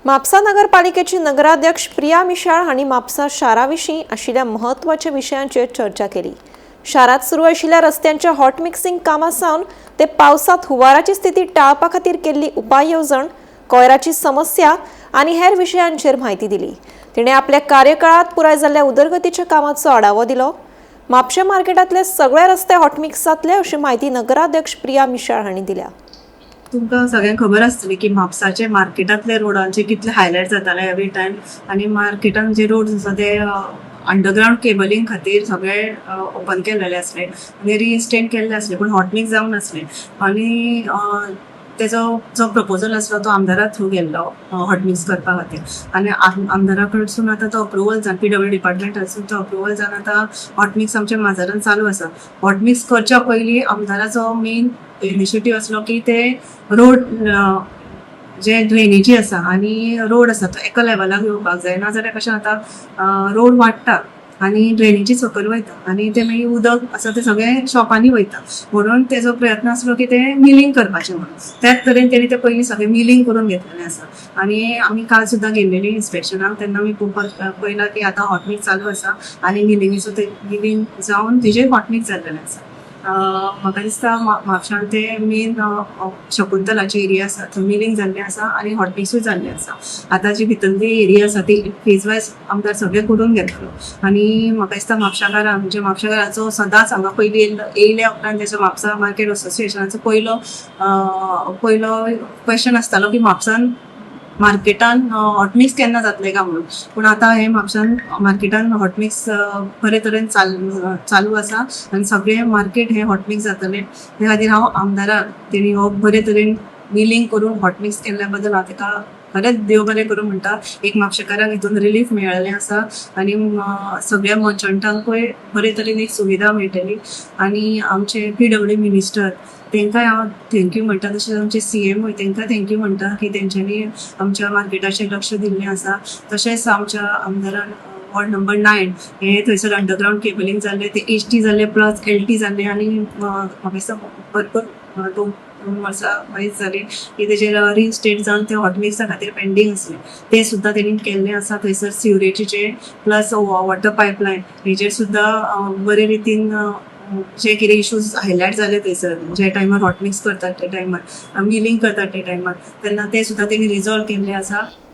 म्हापसा नगरपालिकेची नगराध्यक्ष प्रिया मिशाळ हांणी म्हापसा शाराविशीं आशिल्ल्या महत्वाच्या विशयांचेर चर्चा केली। शारात सुरू आशिल्ल्या रस्त्यांच्या हॉट मिक्सिंग कामां सावन ते पावसात हुंवाराची स्थिती टाळपा खातीर केल्ली उपाय येवजण, कोयराची समस्या आनी हेर विशयांचेर म्हायती दिली। तिणें आपल्या कार्यकाळात पुराय जाल्ल्या उदरगतीच्या कामाचो आढावो दिलो। म्हापशें मार्केटांतले सगळे रस्ते हॉटमिक्स जातले अशी माहिती नगराध्यक्ष प्रिया मिशाळ हांणी दिल्या। तुमकां सगळ्यांक खबर आसतली की म्हापसाचे मार्केटांतले रोडांचे कितले हायलायट जाताले एवरी टायम, आनी मार्केटान जे रोड्स आसा ते अंडरग्राउंड केबलिंग खातीर सगळे ओपन केलेले आसले आनी रिइन्स्टेट केल्ले आसले, पूण हॉटमिक्स जावन नासले। आनी तेजो जो प्रपोजल आसलो तो आमदारा थ्रू गेल्लो हॉटमिक्स करपा खातीर, आनी आमदारा कडसून आतां तो अप्रुवल जावन PW डिपार्टमेंटासून तो अप्रुवल जावन आतां हॉटमिक्स आमच्या माजरान चालू आसा। हॉटमिक्स करच्या पयलीं आमदाराचो मेन इनिशिएटीव आसलो की ते रोड जे ड्रेनेजी आसा आनी रोड आसा तो एका लेवलाक येवपाक जाय, नाजाल्यार कशें जाता रोड वाडटा आनी ड्रेनेजी सकयल वयता आनी ते मागीर उदक आसा ते सगळें शॉपांनी वयता, म्हणून तेजो प्रयत्न आसलो की ते मिलींग करपाचें म्हणून। त्याच तरेन तेणी ते पयलीं सगळें मिलींग करून घेतलेलें आसा। आनी आमी काल सुद्दां गेल्लेली इन्स्पेक्शनाक, तेन्ना आमी पळयलां की आतां हॉटमिक्स चालू आसा आनी मिलिंगेचो ते मिलींग जावन तेजेर हॉटमिक्स जाल्लेलें आसा। म्हाका दिसता म्हापशान ते मेन शकुंतलाचे एरिया आसा थंय मिलींग जाल्लें आसा आनी हॉटमिक्सूय जाल्लें आसा। आतां जी भितरली एरिया आसा ती फेज वायज आमदार सगळें करून घेतलो आनी म्हाका दिसता म्हापशाकारांक म्हणजे म्हापशाकाराचो सदांच हांगा पयलीं येयल्या उपरांत तेजो म्हापसा मार्केट असोसिएशनाचो पयलो क्वेश्चन आसतालो की म्हापसान मार्केटान हॉटमिक्स केन्ना जातले काय म्हणून, पूण आतां हे म्हापशान मार्केटान हॉटमिक्स बरे तरेन चालू आसा आनी सगळे मार्केट हे हॉटमिक्स जातले। त्या खातीर हांव आमदाराक तेणी हो बरे तरेन मिलींग करून हॉटमिक्स केल्ल्या बद्दल हांव तेका खरेंच देव बरें करूं म्हणटा। एक म्हापशेकारांक हितून रिलीफ मेळ्ळेलें आसा आनी सगळ्या मर्चंटांकूय बरे तरेन एक सुविधा मेळटली। आनी आमचे PW मिनिस्टर तेंकाय हांव थँक्यू म्हणटा, तशेंच आमचे CM तेंकां थँक्यू म्हणटा की तेंच्यांनी आमच्या मार्केटाचेर लक्ष दिल्लें आसा। तशेंच आमच्या आमदारान वॉर्ड नंबर 9 हे थंयसर अंडरग्राउंड केबलिंग जाल्लें, ते HT जाल्लें प्लस LT जाल्लें आनी म्हाका दिसता भरपूर दोन वर्सां वायज जाली की तेजेर रिइन्स्टेट जावन ते हॉटमिक्सा खातीर पेंडींग आसलें, ते सुद्दां तेणी केल्लें आसा। थंयसर सिवरेजीचे प्लस वॉटर पायपलायन हेजेर सुद्दां बरे रितीन जे कितें इश्यूज हायलायट जाले थंयसर जे टायमार हॉटमिक्स करतात ते टायमार मिलींग करतात ते टायमार, तेन्ना ते सुद्दां तेणी रिजॉल्व केल्ले आसा।